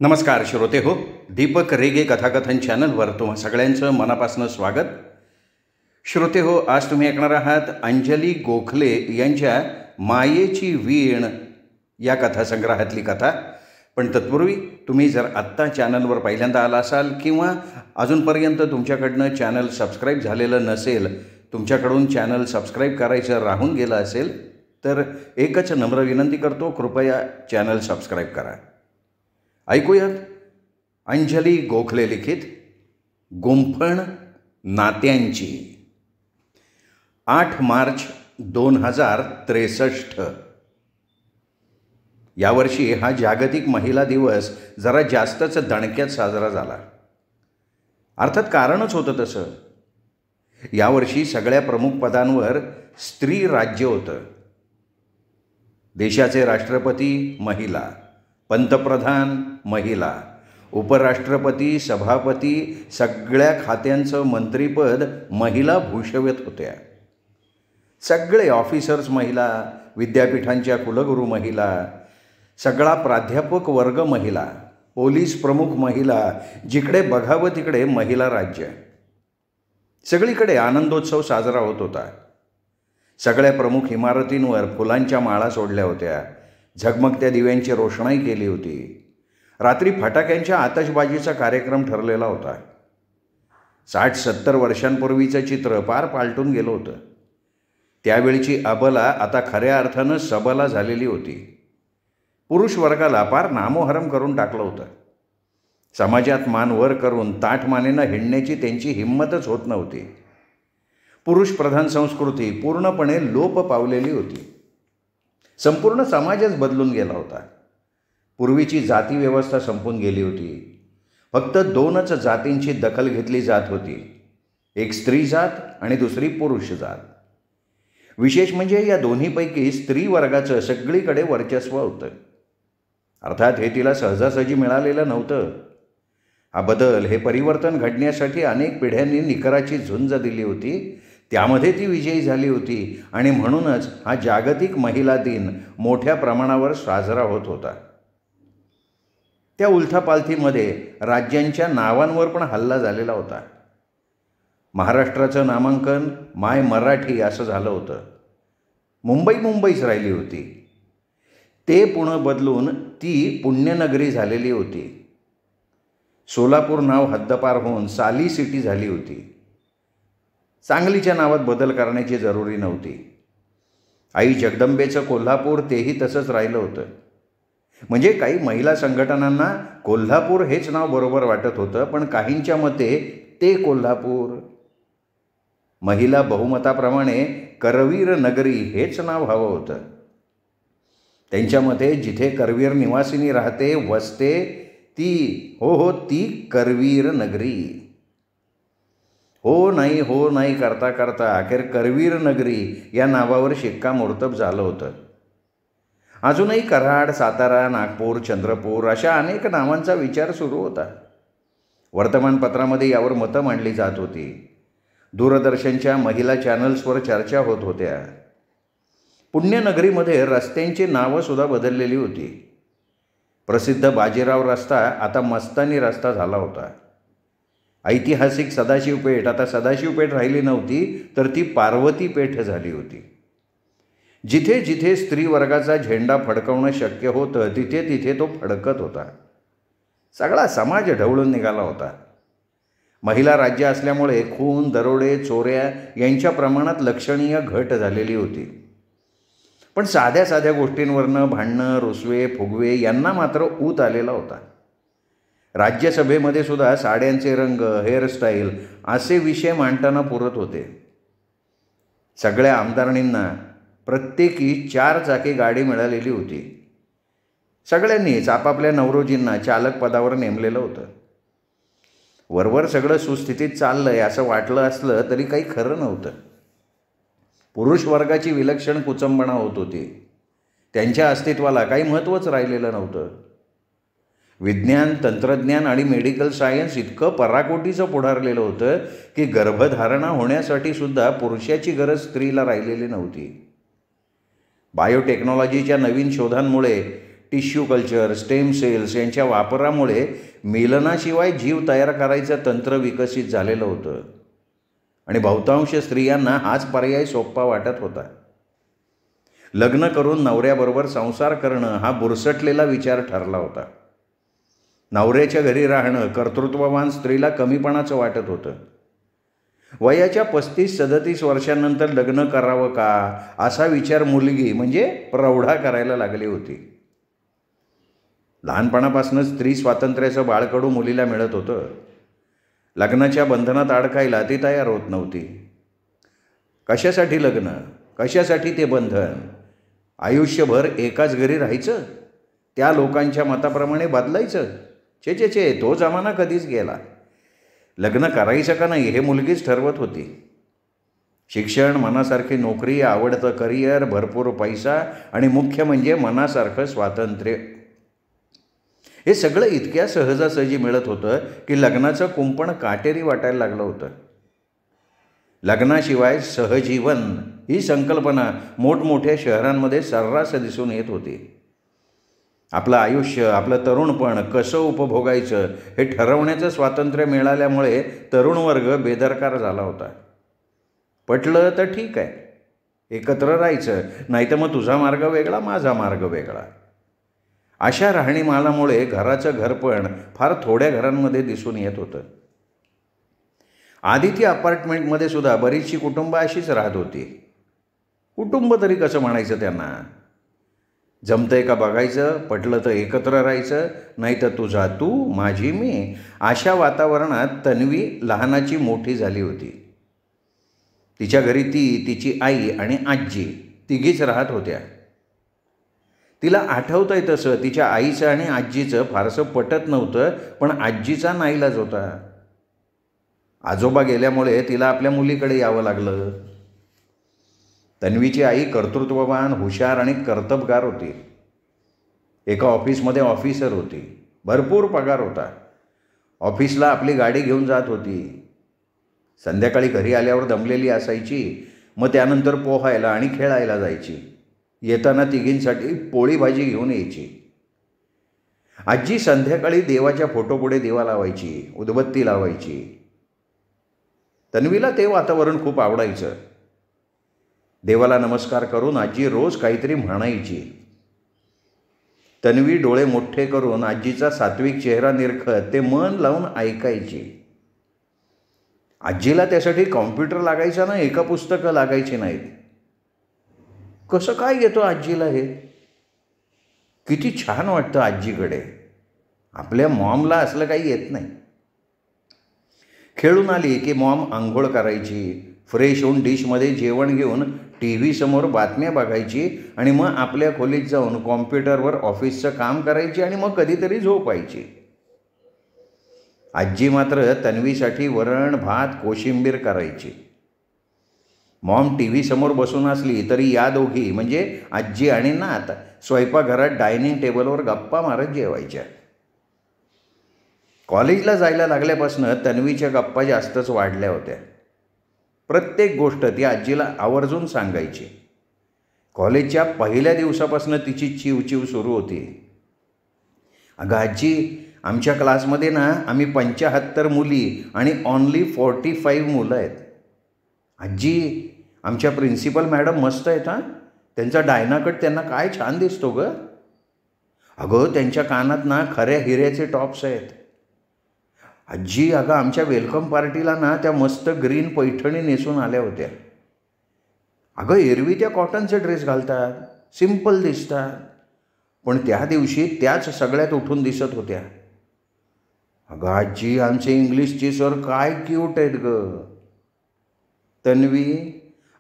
नमस्कार श्रोते हो. दीपक रेगे कथाकथन चॅनलवर तुम्हा सगळ्यांचं मनापासून स्वागत. श्रोते हो, आज तुम्ही ऐकणार आहात अंजली गोखले यांच्या मायेची वीण या कथासंग्रहातली कथा. पण तत्पूर्वी तुम्ही जर आत्ता चॅनलवर पहिल्यांदा आला असाल किंवा अजूनपर्यंत तुमच्याकडनं चॅनल सबस्क्राईब झालेलं नसेल, तुमच्याकडून चॅनल सबस्क्राईब करायचं राहून गेलं असेल तर एकच नम्र विनंती करतो, कृपया चॅनल सबस्क्राईब करा. ऐकूयात अंजली गोखले लिखित गुंफण नात्यांची. 8 मार्च 2063. यावर्षी हा जागतिक महिला दिवस जरा जास्तच दणक्यात साजरा झाला. अर्थात कारणच होतं तसं. यावर्षी सगळ्या प्रमुख पदांवर स्त्री राज्य होतं. देशाचे राष्ट्रपती महिला, पंतप्रधान महिला, उपराष्ट्रपती, सभापती, सगळ्या खात्यांचं मंत्रिपद महिला भूषवत होत्या. सगळे ऑफिसर्स महिला, विद्यापीठांच्या कुलगुरू महिला, सगळा प्राध्यापक वर्ग महिला, पोलीस प्रमुख महिला, जिकडे बघावं तिकडे महिला राज्य. सगळीकडे आनंदोत्सव साजरा होत होता. सगळ्या प्रमुख इमारतींवर फुलांच्या माळा सोडल्या होत्या. झगमगत्या दिव्यांची रोषणाई केली होती. रात्री फटाक्यांच्या आतषबाजीचा कार्यक्रम ठरलेला होता. 60-70 वर्षांपूर्वीचं चित्र पार पालटून गेलं होतं. त्यावेळची अबला आता खऱ्या अर्थानं सबला झालेली होती. पुरुष वर्गाला पार नामोहरम करून टाकलं होतं. समाजात मान वर करून ताठमानेनं हिंडण्याची त्यांची हिंमतच होत नव्हती. पुरुषप्रधान संस्कृती पूर्णपणे लोप पावलेली होती. संपूर्ण समाजच बदलून गेला होता. पूर्वीची जाती व्यवस्था संपून गेली होती. फक्त 2च जातींची दखल घेतली जात होती, एक स्त्री जात आणि दुसरी पुरुष जात. विशेष म्हणजे या दोन्हीपैकी स्त्री वर्गाचं सगळीकडे वर्चस्व होतं. अर्थात हे तिला सहजासहजी मिळालेलं नव्हतं. हा बदल, हे परिवर्तन घडण्यासाठी अनेक पिढ्यांनी निकराची झुंज दिली होती. त्यामध्ये ती विजयी झाली होती आणि म्हणूनच हा जागतिक महिला दिन मोठ्या प्रमाणावर साजरा होत होता. त्या उलथापालथीमध्ये राज्यांच्या नावांवर पण हल्ला झालेला होता. महाराष्ट्राचं नामांकन माय मराठी असं झालं होतं. मुंबईच राहिली होती. ते पुणे बदलून ती पुण्यनगरी झालेली होती. सोलापूर नाव हद्दपार होऊन साली सिटी झाली होती. सांगलीच्या नावात बदल करण्याची जरुरी नव्हती. आई जगदंबेचं कोल्हापूर तेही तसंच राहिलं होतं. म्हणजे काही महिला संघटनांना कोल्हापूर हेच नाव बरोबर वाटत होतं, पण काहींच्या मते ते कोल्हापूर. महिला बहुमताप्रमाणे करवीर नगरी हेच नाव हवं होतं. त्यांच्या मते जिथे करवीर निवासिनी राहते, वसते, ती करवीर नगरी. हो नाही करता करता अखेर करवीर नगरी या नावावर शिक्कामोर्तब झालं होतं. अजूनही कराड, सातारा, नागपूर, चंद्रपूर अशा अनेक नावांचा विचार सुरू होता. वर्तमानपत्रामध्ये यावर मतं मांडली जात होती. दूरदर्शनच्या महिला चॅनल्सवर चर्चा होत होत्या. पुण्यनगरीमध्ये रस्त्यांची नावंसुद्धा बदललेली होती. प्रसिद्ध बाजीराव रस्ता आता मस्तानी रस्ता झाला होता. ऐतिहासिक सदाशिव पेठ आता सदाशिव पेठ राहिली नव्हती, तर ती पार्वती पेठ झाली होती. जिथे जिथे स्त्री वर्गाचा झेंडा फडकवणं शक्य होतं, तिथे तिथे तो फडकत होता. सगळा समाज ढवळून निघाला होता. महिला राज्य असल्यामुळे खून, दरोडे, चोऱ्या यांच्या प्रमाणात लक्षणीय घट झालेली होती. पण साध्या साध्या गोष्टींवरनं भांडणं, रुसवे, फुगवे यांना मात्र ऊत आलेला होता. राज्यसभेमध्ये सुद्धा साड्यांचे रंग, हेअरस्टाईल असे विषय मांडताना पुरत होते. सगळ्या आमदारणींना प्रत्येकी 4 चाकी गाडी मिळालेली होती. सगळ्यांनीच आपापल्या नवरोजींना चालक पदावर नेमलेलं होतं. वरवर सगळं सुस्थितीत चाललंय असं वाटलं असलं तरी काही खरं नव्हतं. पुरुष वर्गाची विलक्षण कुचंबणा होत होती. त्यांच्या अस्तित्वाला काही महत्त्वच राहिलेलं नव्हतं. विज्ञान, तंत्रज्ञान आणि मेडिकल सायन्स इतकं पराकोटीचं पुढारलेलं होतं की गर्भधारणा होण्यासाठी सुद्धा पुरुषाची गरज स्त्रीला राहिलेली नव्हती. बायोटेक्नॉलॉजीच्या नवीन शोधांमुळे टिश्यू कल्चर, स्टेम सेल्स यांच्या वापरामुळे मिलनाशिवाय जीव तयार करायचं तंत्र विकसित झालेलं होतं आणि बहुतांश स्त्रियांना हाच पर्याय सोपा वाटत होता. लग्न करून नवऱ्याबरोबर संसार करणं हा बुरसटलेला विचार ठरला होता. नवऱ्याच्या घरी राहणं कर्तृत्ववान स्त्रीला कमीपणाचं वाटत होतं. वयाच्या 35-37 वर्षांनंतर लग्न करावं का असा विचार मुलगी म्हणजे प्रौढा करायला लागली होती. लहानपणापासूनच स्त्री स्वातंत्र्याचं बाळकडू मुलीला मिळत होतं. लग्नाच्या बंधनात अडकायला ती तयार होत नव्हती. कशासाठी लग्न, कशासाठी ते बंधन? आयुष्यभर एकाच घरी राहायचं, त्या लोकांच्या मताप्रमाणे बदलायचं? चे तो जमाना कधीच गेला. लग्न करायचं का नाही हे मुलगीच ठरवत होती. शिक्षण, मनासारखी नोकरी, आवडतं करिअर, भरपूर पैसा आणि मुख्य म्हणजे मनासारखं स्वातंत्र्य, हे सगळं इतक्या सहजासहजी मिळत होतं की लग्नाचं कुंपण काटेरी वाटायला लागलं होतं. लग्नाशिवाय सहजीवन ही संकल्पना मोठमोठ्या शहरांमध्ये सर्रास दिसून येत होती. आपलं आयुष्य, आपलं तरुणपण कसं उपभोगायचं हे ठरवण्याचं स्वातंत्र्य मिळाल्यामुळे तरुण वर्ग बेदरकार झाला होता. पटलं तर ठीक आहे, एकत्र राहायचं, नाही तर मग तुझा मार्ग वेगळा, माझा मार्ग वेगळा. अशा राहणीमानामुळे घराचं घरपण फार थोड्या घरांमध्ये दिसून येत होतं. आदिती अपार्टमेंटमध्ये सुद्धा बरीचशी कुटुंबं अशीच राहत होती. कुटुंब तरी कसं म्हणायचं त्यांना? जमतंय का बघायचं, पटलं तर एकत्र राहायचं, नाही तर तुझा तू, माझी मी. अशा वातावरणात तन्वी लहानाची मोठी झाली होती. तिच्या घरी ती, तिची आई आणि आजी तिघीच राहत होत्या. तिला आठवतंय तसं तिच्या आईचं आणि आजीचं फारसं पटत नव्हतं, पण आजीचा नाईलाज होता. आजोबा गेल्यामुळे तिला आपल्या मुलीकडे यावं लागलं. तन्वीची आई कर्तृत्ववान, हुशार आणि कर्तबगार होती. एका ऑफिसमध्ये ऑफिसर होती. भरपूर पगार होता. ऑफिसला आपली गाडी घेऊन जात होती. संध्याकाळी घरी आल्यावर दमलेली असायची. मग त्यानंतर पोहायला आणि खेळायला जायची. येताना तिघींसाठी पोळी भाजी घेऊन यायची. आजी संध्याकाळी देवाच्या फोटोपुढे दिवा लावायची, उदबत्ती लावायची. तन्वीला ते वातावरण खूप आवडायचं. देवाला नमस्कार करून आजी रोज काहीतरी म्हणायची. तन्वी डोळे मोठे करून आजीचा सात्विक चेहरा निरखत ते मन लावून ऐकायची. आजीला त्यासाठी कॉम्प्युटर लागायचा ना, एका पुस्तकं लागायची नाहीत. कसं काय येतो आजीला हे? किती छान वाटतं आजीकडे. आपल्या मॉमला असलं काही येत नाही. खेळून आली की मॉम आंघोळ करायची, फ्रेश होऊन डिशमध्ये जेवण घेऊन TV समोर बातम्या बघायची आणि मग आपल्या खोलीत जाऊन कॉम्प्युटरवर ऑफिसचं काम करायची आणि मग कधीतरी झोपायची. आजी मात्र तन्वीसाठी वरण, भात, कोशिंबीर करायची. मॉम TV समोर बसून असली तरी या दोघी म्हणजे आजी आणि नात स्वयंपाकघरात डायनिंग टेबलवर गप्पा मारत जेवायच्या. कॉलेजला जायला लागल्यापासून तन्वीच्या गप्पा जास्तच वाढल्या होत्या. प्रत्येक गोष्ट ती आजीला आवर्जून सांगायची. कॉलेजच्या पहिल्या दिवसापासून तिची चिवचिव सुरू होती. अगं आजी, आमच्या क्लासमध्ये ना आम्ही 75 मुली आणि ओन्ली 45 मुलं आहेत. आजी, आमच्या प्रिन्सिपल मॅडम मस्त आहेत हां. त्यांचा डायनाकट त्यांना काय छान दिसतो गं. अगं, त्यांच्या कानात ना खऱ्या हिऱ्याचे टॉप्स आहेत. आजी, अगं आमच्या वेलकम पार्टीला ना त्या मस्त ग्रीन पैठणी नेसून आल्या होत्या. अगं, एरवी त्या कॉटनचे ड्रेस घालतात, सिम्पल दिसतात, पण त्या दिवशी त्याच सगळ्यात उठून दिसत होत्या. अगं आजी, आमचे इंग्लिशचे सर काय क्यूट आहेत गं. तन्वी,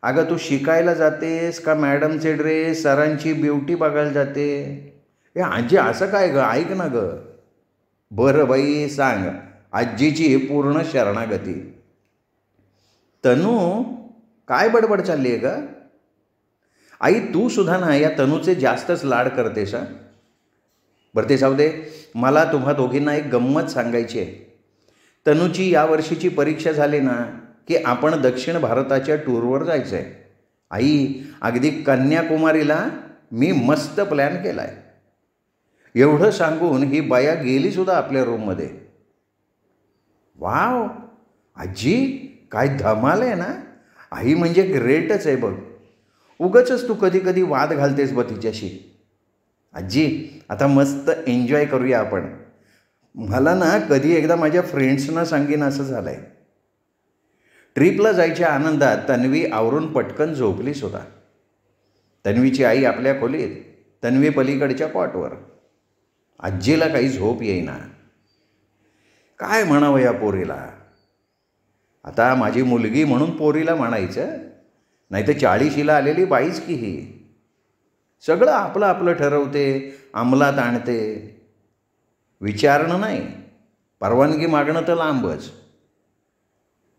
अगं तू शिकायला जातेस का मॅडमचे ड्रेस, सरांची ब्युटी बघायला जाते? ए आजी, असं काय गं, ऐक ना गं. बरं बाई, सांग. आजीची पूर्ण शरणागती. तनू, काय बडबड चालली आहे का? आई, तू सुद्धा ना या तनूचे जास्तच लाड करतेस हां. बरं ते जाऊ दे, मला तुम्हा दोघींना एक गंमत सांगायची आहे. तनूची यावर्षीची परीक्षा झाली ना की आपण दक्षिण भारताच्या टूरवर जायचं आहे. आई, अगदी कन्याकुमारीला मी मस्त प्लॅन केला आहे. एवढं सांगून ही बाया गेली सुद्धा आपल्या रूममध्ये. वाव आजी, काय धमाल आहे ना. आई म्हणजे ग्रेटच आहे बघ. उगाचच तू कधी कधी वाद घालतेस बघ तिच्याशी. आजी आता मस्त एन्जॉय करूया आपण. मला ना कधी एकदा माझ्या फ्रेंड्सना सांगेन असं झालं आहे. ट्रिपला जायच्या आनंदात तन्वी आवरून पटकन झोपली सुद्धा. तन्वीची आई आपल्या खोलीत, तन्वी पलीकडच्या कॉटवर. आजीला काही झोप येईना. काय म्हणावं या पोरीला. आता माझी मुलगी म्हणून पोरीला म्हणायचं, नाही तर 40शीला आलेली बाईच की ही. सगळं आपलं आपलं ठरवते, अंमलात आणते. विचारणं नाही, परवानगी मागणं तर लांबच.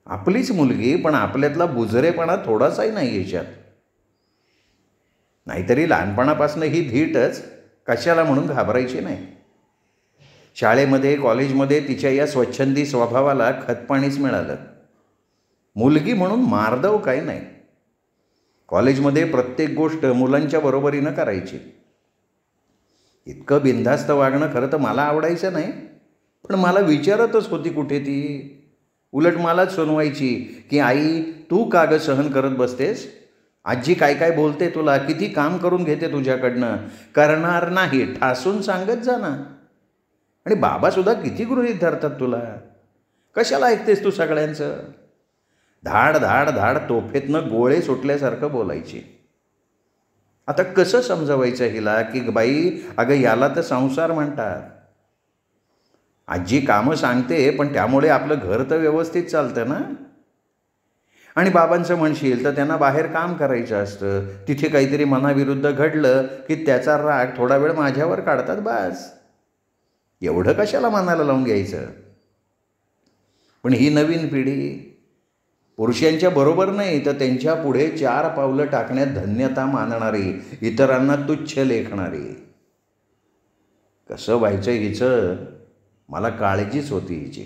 आपलीच मुलगी, पण आपल्यातला बुजरेपणा थोडासाही नाही याच्यात. नाहीतरी लहानपणापासून ही धीटच, कशाला म्हणून घाबरायची नाही. शाळेमध्ये कॉलेजमध्ये तिच्या या स्वच्छंदी स्वभावाला खतपाणीच मिळालं. मुलगी म्हणून मारदव काही नाही. कॉलेजमध्ये प्रत्येक गोष्ट मुलांच्या बरोबरीनं करायची. इतकं बिनधास्त वागणं खरं तर मला आवडायचं नाही, पण मला विचारतच होती कुठे ती. उलट मलाच सुनवायची की आई तू का गं सहन करत बसतेस. आजी काय काय बोलते तुला, किती काम करून घेते तुझ्याकडनं. करणार नाही ठासून सांगत जा ना. आणि बाबासुद्धा किती गृहीत धरतात तुला. कशाला ऐकतेस तू सगळ्यांचं. धाड धाड धाड तोफेतनं गोळे सुटल्यासारखं बोलायची. आता कसं समजावायचं हिला की बाई अगं याला तर संसार म्हणतात. आजी कामं सांगते, पण त्यामुळे आपलं घर तर व्यवस्थित चालतं ना. आणि बाबांचं म्हणशील तर त्यांना बाहेर काम करायचं असतं. तिथे काहीतरी मनाविरुद्ध घडलं की त्याचा राग थोडा वेळ माझ्यावर काढतात बस. एवढं कशाला मनाला लावून घ्यायचं. पण ही नवीन पिढी पुरुषांच्या बरोबर नाही तर त्यांच्या पुढे 4 पावलं टाकण्यात धन्यता मानणारी, इतरांना तुच्छ लेखणारी. कसं व्हायचं हिचं मला काळजीच होती हिची.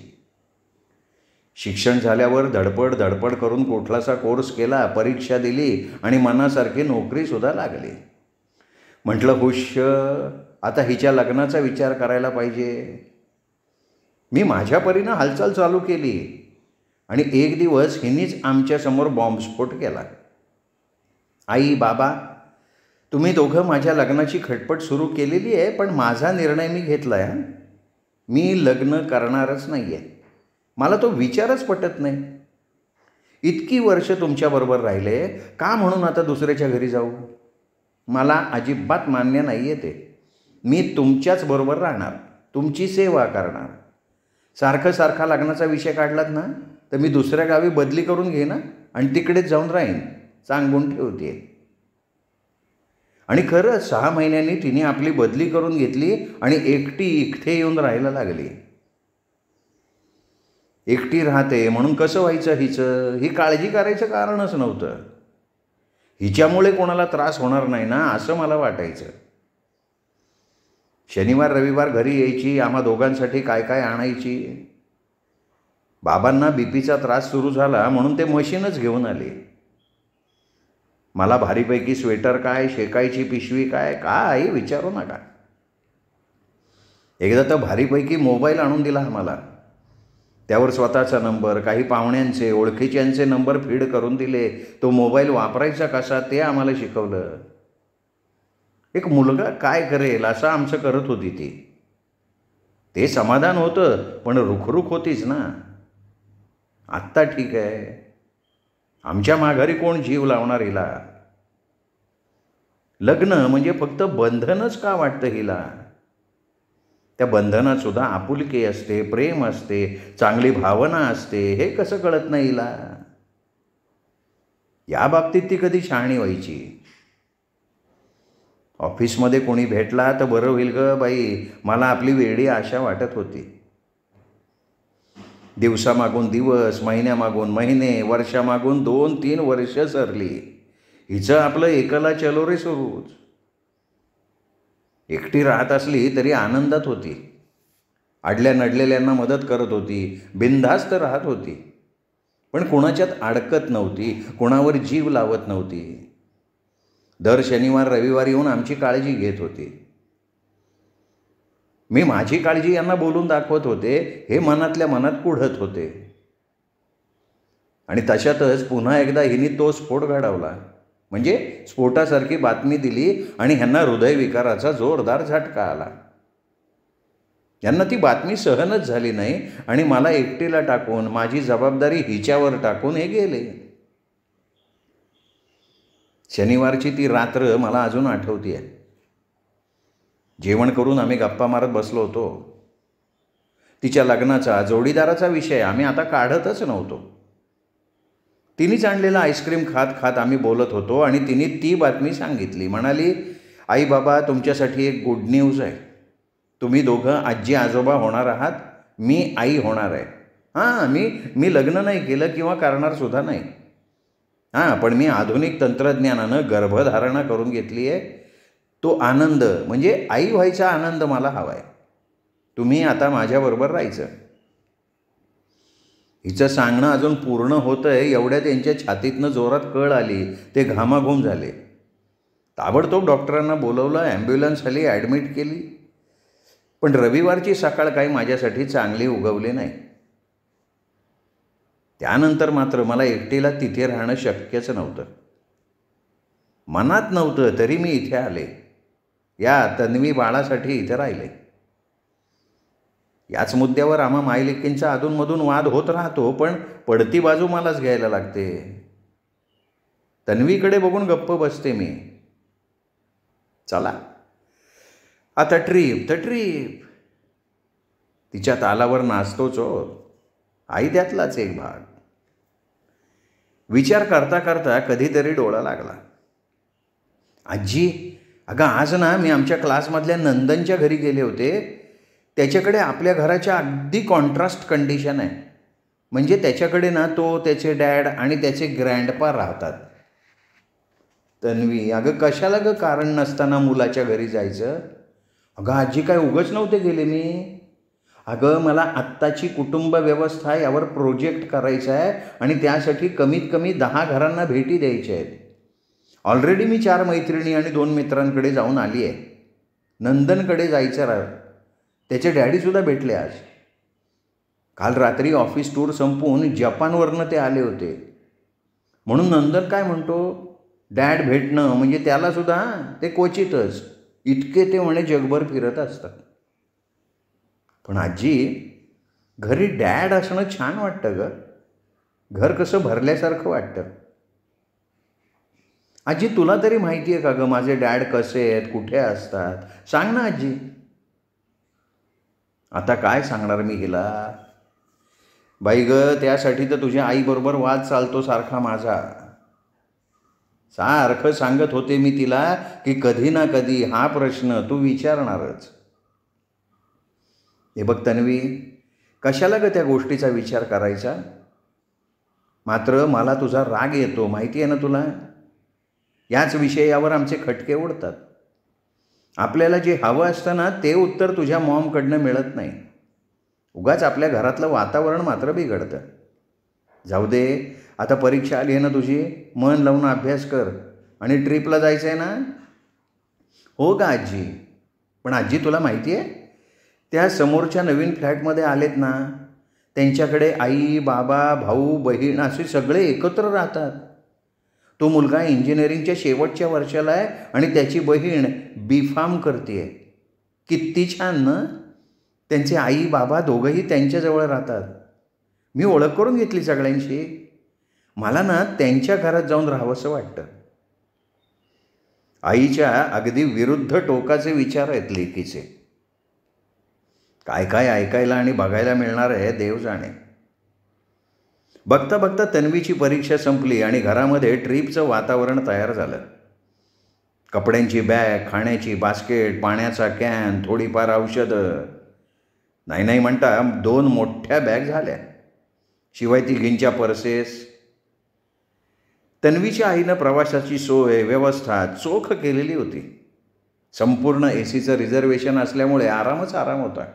शिक्षण झाल्यावर धडपड करून कुठलासा कोर्स केला, परीक्षा दिली आणि मनासारखी नोकरीसुद्धा लागली. म्हटलं हुश, आता हिच्या लग्नाचा विचार करायला पाहिजे. मी माझ्या परीनं हालचाल चालू केली आणि एक दिवस हिनीच आमच्यासमोर बॉम्बस्फोट केला. आई बाबा तुम्ही दोघं माझ्या लग्नाची खटपट सुरू केलेली आहे, पण माझा निर्णय मी घेतला आहे. मी लग्न करणारच नाही आहे. मला तो विचारच पटत नाही. इतकी वर्ष तुमच्याबरोबर राहिले, का म्हणून आता दुसऱ्याच्या घरी जाऊ. मला अजिबात मान्य नाही आहे ते. मी तुमच्याच बरोबर राहणार, तुमची सेवा करणार. सारखा लग्नाचा विषय काढलात ना तर मी दुसऱ्या गावी बदली करून घेईन आणि तिकडेच जाऊन राहीन, सांगून ठेवते. आणि खरंच 6 महिन्यांनी तिने आपली बदली करून घेतली आणि एकटी इथे येऊन राहायला लागली. एकटी राहते म्हणून कसं व्हायचं हिचं, ही काळजी करायचं कारणच नव्हतं. हिच्यामुळे कोणाला त्रास होणार नाही ना असं मला वाटायचं. शनिवार रविवार घरी यायची, आम्हा दोघांसाठी काय काय आणायची. बाबांना बीपीचा त्रास सुरू झाला म्हणून ते मशीनच घेऊन आले. मला भारीपैकी स्वेटर काय, शेकायची पिशवी काय, काय विचारू नका. एकदा तर भारीपैकी मोबाईल आणून दिला आम्हाला. त्यावर स्वतःचा नंबर, काही पाहुण्यांचे ओळखीच्यांचे नंबर फीड करून दिले. तो मोबाईल वापरायचा कसा ते आम्हाला शिकवलं. एक मुलगा काय करेल असं आमचं करत होती ती. ते समाधान होतं, पण रुखरुख होतीच ना. आत्ता ठीक आहे, आमच्या माघारी कोण जीव लावणार हिला. लग्न म्हणजे फक्त बंधनच का वाटतं हिला. त्या बंधनात सुद्धा आपुलकी असते, प्रेम असते, चांगली भावना असते. हे कसं कळत नाही हिला. या बाबतीत ती कधी शहाणी व्हायची. ऑफिसमध्ये कोणी भेटला तर बरं होईल ग बाई, मला आपली वेडी आशा वाटत होती. दिवसामागून दिवस, महिन्यामागून महिने, वर्षामागून 2-3 वर्ष सरली. हिचं आपलं एकला चलो रे सुरूच. एकटी राहत असली तरी आनंदात होती. अडल्या नडलेल्यांना मदत करत होती, बिनधास्त राहत होती. पण कोणाच्यात अडकत नव्हती, कोणावर जीव लावत नव्हती. दर शनिवार रविवार येऊन आमची काळजी घेत होती. मी माझी काळजी यांना बोलून दाखवत होते, हे मनातल्या मनात कुढत होते. आणि तशातच पुन्हा एकदा हिने तो स्फोट घडवला. म्हणजे स्फोटासारखी बातमी दिली आणि ह्यांना हृदयविकाराचा जोरदार झटका आला. यांना ती बातमी सहनच झाली नाही आणि मला एकटीला टाकून, माझी जबाबदारी हिच्यावर टाकून हे गेले. शनिवारची ती रात्र मला अजून आठवते. जेवण करून आम्ही गप्पा मारत बसलो होतो. तिच्या लग्नाचा, जोडीदाराचा विषय आम्ही आता काढतच नव्हतो. तिनेच आणलेला आईस्क्रीम खात खात आम्ही बोलत होतो आणि तिने ती बातमी सांगितली. म्हणाली, आई बाबा, तुमच्यासाठी एक गुड न्यूज आहे. तुम्ही दोघं आजी आजोबा होणार आहात, मी आई होणार आहे. हां, मी लग्न नाही केलं किंवा करणारसुद्धा नाही. हां, पण मी आधुनिक तंत्रज्ञानानं गर्भधारणा करून घेतली आहे. तो आनंद म्हणजे आई व्हायचा आनंद मला हवा आहे. तुम्ही आता माझ्याबरोबर राहायचं. हिचं सांगणं अजून पूर्ण होतं आहे एवढ्यात त्यांच्या छातीतनं जोरात कळ आली. ते घामाघूम झाले. ताबडतोब डॉक्टरांना बोलवलं, ॲम्ब्युलन्स आली, ॲडमिट केली. पण रविवारची सकाळ काही माझ्यासाठी चांगली उगवली नाही. त्यानंतर मात्र मला एकटीला तिथे राहणं शक्यच नव्हतं. मनात नव्हतं तरी मी इथे आले. या तन्वी बाळासाठी इथे राहिले. याच मुद्द्यावर आम्हा मायलेकींचा अधूनमधून वाद होत राहतो, पण पडती बाजू मलाच घ्यायला लागते. तन्वीकडे बघून गप्प बसते मी. चला आता ट्रीप तर ट्रीप. तिच्या तालावर नाचतोच हो. आई त्यातलाच एक भाग. विचार करता करता कधीतरी डोळा लागला. आजी, अगं आज ना मी आमच्या क्लासमधल्या नंदनच्या घरी गेले होते. त्याच्याकडे आपल्या घराच्या अगदी कॉन्ट्रास्ट कंडिशन आहे. म्हणजे त्याच्याकडे ना तो, त्याचे डॅड आणि त्याचे ग्रँडपा राहतात. तन्वी, अगं कशाला गं कारण नसताना मुलाच्या घरी जायचं? अगं आजी, काय उगाच नव्हते गेले मी. अगं मला आत्ताची कुटुंब व्यवस्था यावर प्रोजेक्ट करायचा आहे आणि त्यासाठी कमीत कमी 10 घरांना भेटी द्यायच्या आहेत. ऑलरेडी मी 4 मैत्रिणी आणि 2 मित्रांकडे जाऊन आली आहे. नंदनकडे जायचं त्याचे डॅडीसुद्धा भेटले आज. काल रात्री ऑफिस टूर संपवून जपानवरनं ते आले होते. म्हणून नंदन काय म्हणतो, डॅड भेटणं म्हणजे त्यालासुद्धा ते क्वचितच. इतके ते म्हणे जगभर फिरत असतात. पण आजी, घरी डॅड असणं छान वाटतं गं. घर कसं भरल्यासारखं वाटतं. आजी, तुला तरी माहिती आहे का गं माझे डॅड कसे आहेत, कुठे असतात? सांग ना आजी. आता काय सांगणार मी हिला. बाई गं, त्यासाठी तर तुझ्या आईबरोबर वाद चालतो सारखा माझा. सारखं सांगत होते मी तिला की कधी ना कधी हा प्रश्न तू विचारणारच. हे बघ तन्वी, कशाला गं त्या गोष्टीचा विचार करायचा. मात्र मला तुझा राग येतो, माहिती आहे ना तुला. याच विषयावर आमचे खटके उडतात. आपल्याला जे हवं असतं ना ते उत्तर तुझ्या मॉमकडनं मिळत नाही. उगाच आपल्या घरातलं वातावरण मात्र बिघडतं. जाऊ दे, आता परीक्षा आली आहे ना तुझी, मन लावून अभ्यास कर. आणि ट्रिपला जायचं आहे ना. हो का आजी. पण आजी, तुला माहिती आहे त्या समोरच्या नवीन फ्लॅटमध्ये आलेत ना, त्यांच्याकडे आई बाबा भाऊ बहीण असे सगळे एकत्र राहतात. तो मुलगा इंजिनिअरिंगच्या शेवटच्या वर्षाला आहे आणि त्याची बहीण B.Pharm करते आहे. किती छान ना. त्यांचे आई बाबा दोघंही त्यांच्याजवळ राहतात. मी ओळख करून घेतली सगळ्यांशी. मला ना त्यांच्या घरात जाऊन राहावंसं वाटतं. आईच्या अगदी विरुद्ध टोकाचे विचार आहेत लेकीचे. काय काय ऐकायला आणि बघायला मिळणार आहे देव जाणे. बघता बघता तन्वीची परीक्षा संपली आणि घरामध्ये ट्रीपचं वातावरण तयार झालं. कपड्यांची बॅग, खाण्याची बास्केट, पाण्याचा कॅन, थोडीफार औषधं. नाही म्हणता 2 मोठ्या बॅग झाल्या. शिवाय तिघींच्या पर्सेस. तन्वीच्या आईनं प्रवासाची सोय व्यवस्था चोख केलेली होती. संपूर्ण ACचं रिझर्वेशन असल्यामुळे आरामच आराम होता.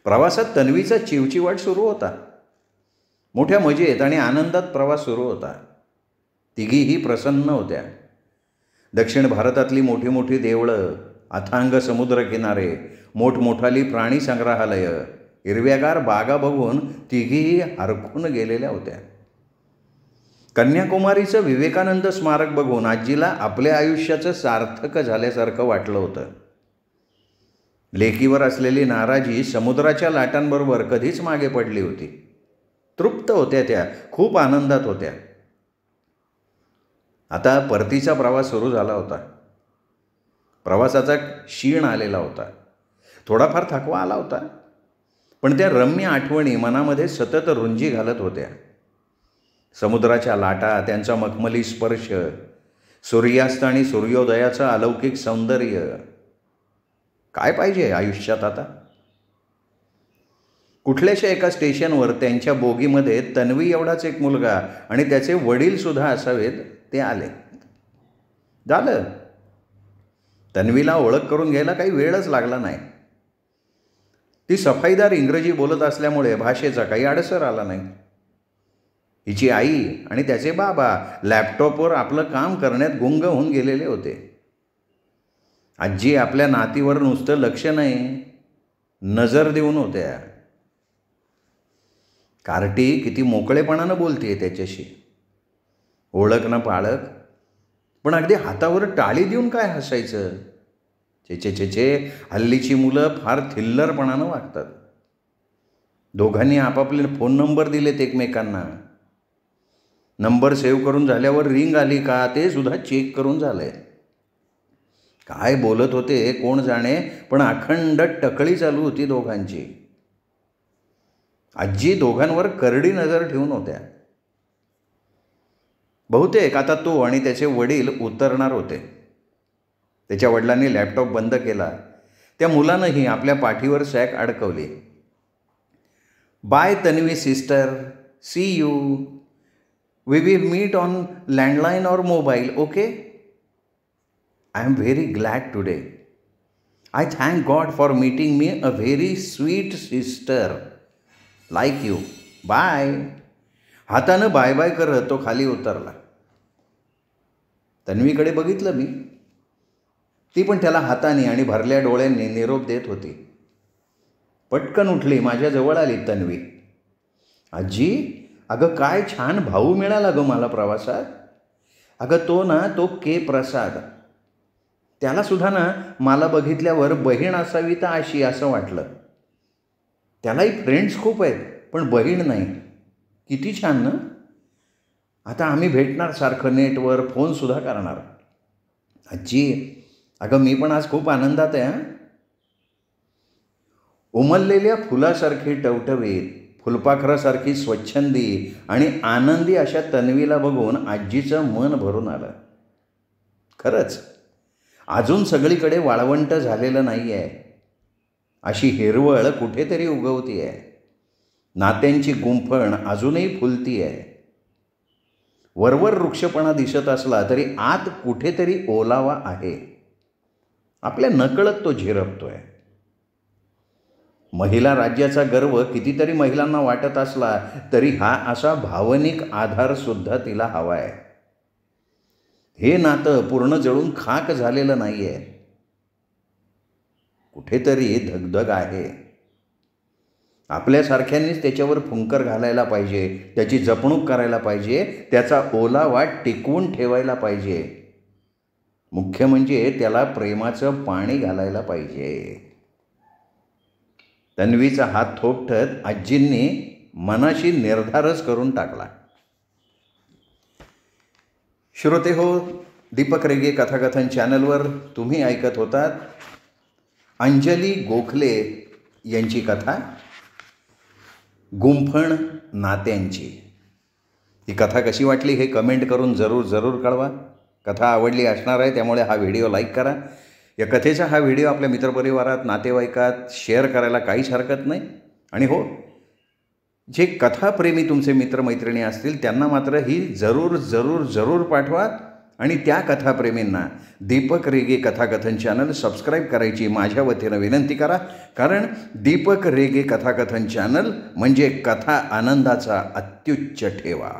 प्रवासात तन्वीचा चिवचिवाट सुरू होता. मोठ्या मजेत आणि आनंदात प्रवास सुरू होता. तिघीही प्रसन्न होत्या. दक्षिण भारतातली मोठी मोठी देवळं, अथांग समुद्रकिनारे, मोठमोठाली प्राणी संग्रहालय, हिरव्यागार बागा बघून तिघीही हरखून गेलेल्या होत्या. कन्याकुमारीचं विवेकानंद स्मारक बघून आजीला आपल्या आयुष्याचं सार्थक झाल्यासारखं वाटलं होतं. लेकीवर असलेली नाराजी समुद्राच्या लाटांबरोबर कधीच मागे पडली होती. तृप्त होत्या त्या, खूप आनंदात होत्या. आता परतीचा प्रवास सुरू झाला होता. प्रवासाचा क्षीण आलेला होता, थोडाफार थकवा आला होता, पण त्या रम्य आठवणी मनामध्ये सतत रुंजी घालत होत्या. समुद्राच्या लाटा, त्यांचा मखमली स्पर्श, सूर्यास्त आणि सूर्योदयाचं अलौकिक सौंदर्य. काय पाहिजे आयुष्यात आता? कुठल्याशा एका स्टेशनवर त्यांच्या बोगीमध्ये तन्वी एवढाच एक मुलगा आणि त्याचे वडीलसुद्धा असावेत ते आले. झालं. तन्वीला ओळख करून घ्यायला काही वेळच लागला नाही. ती सफाईदार इंग्रजी बोलत असल्यामुळे भाषेचा काही अडसर आला नाही. हिची आई आणि त्याचे बाबा लॅपटॉपवर आपलं काम करण्यात गुंग होऊन गेलेले होते. आजी आपल्या नातीवर नुसतं लक्ष नाही, नजर देऊन होत्या. कार्टी किती मोकळेपणानं बोलते त्याच्याशी, ओळख ना पाळक, पण अगदी हातावर टाळी देऊन काय हसायचं. चे हल्लीची मुलं फार थिल्लरपणानं वागतात. दोघांनी आपापले फोन नंबर दिलेत एकमेकांना. नंबर सेव्ह करून झाल्यावर रिंग आली का ते सुद्धा चेक करून झालंय. काय बोलत होते कोण जाणे, पण अखंड टकळी चालू होती दोघांची. आजी दोघांवर करडी नजर ठेवून होत्या. बहुतेक आता तो आणि त्याचे वडील उतरणार होते. त्याच्या वडिलांनी लॅपटॉप बंद केला. त्या मुलानंही आपल्या पाठीवर सॅक अडकवली. Bye Tanvi sister, see you. We will meet on landline और mobile, okay? I am very glad today. I thank God for meeting me a very sweet sister like you. Bye. हातानं bye bye करत तो खाली उतरला. तन्वीकडे बघितलं मी. ती पण त्याला हाताने आणि भरल्या डोळ्यांनी निरोप देत होती. पटकन उठली, माझ्याजवळ आली तन्वी. आजी, अगं काय छान भाऊ मिळाला गं मला प्रवासात. अगं तो के प्रसाद, त्यालासुद्धा ना मला बघितल्यावर बहीण असावी तर अशी असं वाटलं. त्यालाही फ्रेंड्स खूप आहेत पण बहीण नाही. किती छान ना. आता आम्ही भेटणार सारखं, नेटवर फोनसुद्धा करणार. आजी, अगं मी पण आज खूप आनंदात आहे. उमललेल्या फुलासारखी टवटवीत, फुलपाखरासारखी स्वच्छंदी आणि आनंदी अशा तन्वीला बघून आजीचं मन भरून आलं. खरंच अजून सगळीकडे वाळवंट झालेलं नाही आहे. अशी हिरवळ कुठेतरी उगवती आहे. नात्यांची गुंफण अजूनही फुलती आहे. वरवर वृक्षपणा दिसत असला तरी आत कुठेतरी ओलावा आहे. आपल्या नकळत तो झिरपतोय. महिला राज्याचा गर्व कितीतरी महिलांना वाटत असला तरी हा असा भावनिक आधारसुद्धा तिला हवा आहे. हे नातं पूर्ण जळून खाक झालेलं नाही आहे. कुठेतरी धगधग आहे. आपल्यासारख्यांनीच त्याच्यावर फुंकर घालायला पाहिजे, त्याची जपणूक करायला पाहिजे, त्याचा ओलावा टिकवून ठेवायला पाहिजे. मुख्य म्हणजे त्याला प्रेमाचं पाणी घालायला पाहिजे. तन्वीचा हात थोपटत आजींनी मनाशी निर्धारच करून टाकला. श्रोते हो, दीपक रेगे कथाकथन चॅनलवर तुम्ही ऐकत होतात अंजली गोखले यांची कथा गुंफण नात्यांची. ही कथा कशी वाटली हे कमेंट करून जरूर कळवा. कथा आवडली असणार आहे, त्यामुळे हा व्हिडिओ लाईक करा. या कथेचा हा व्हिडिओ आपल्या मित्रपरिवारात, नातेवाईकात शेअर करायला काहीच हरकत नाही. आणि हो, जे कथाप्रेमी तुमचे मित्रमैत्रिणी असतील त्यांना मात्र ही जरूर पाठवा. आणि त्या कथाप्रेमींना दीपक रेगे कथाकथन चॅनल सबस्क्राईब करायची माझ्या वतीनं विनंती करा. कारण दीपक रेगे कथाकथन चॅनल म्हणजे कथा आनंदाचा अत्युच्च ठेवा.